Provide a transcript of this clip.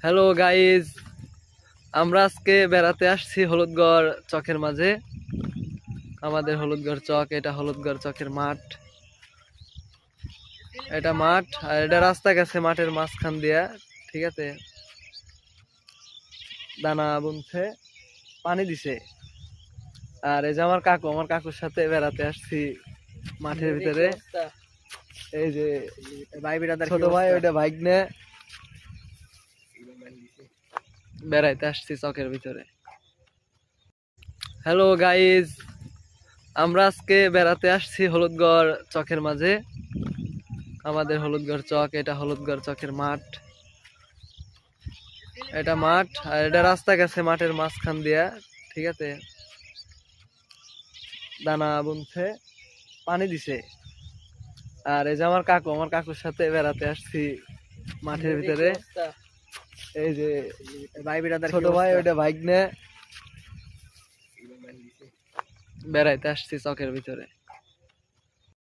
Hello guys, আমরা আজকে বেড়াতে আসছি হলুদগড় চকের মাঝে। আমাদের হলুদগড় চক, এটা হলুদগড় চকের মাঠ। এটা মাঠ আর এটা রাস্তা গেছে মাঠের মাঝখান দিয়া। ঠিক আছে, দানা বুনছে, পানি দিছে। আর এই যে আমার কাকুর সাথে বেড়াতে আসছি মাঠের ভিতরে। এই যে ছোট ভাই, ওইটা ভাগ্নে, বেড়াইতে আসছি চকের ভিতরে। হ্যালো গাইজ, আমরা আজকে বেড়াতে আসছি হলুদগড় চকের মাঝে। আমাদের হলুদগড় চক, এটা হলুদগড় চকের মাঠ। এটা মাঠ আর এটা রাস্তা গেছে মাঠের মাঝখান দিয়া। ঠিক আছে, দানা বুনছে, পানি দিছে। আর এই যে আমার কাকুর সাথে বেড়াতে আসছি মাঠের ভিতরে। এই যে ছোট ভাই, ওইটা ভাগ্নে, বেড়াইতে আসছি চকের ভিতরে।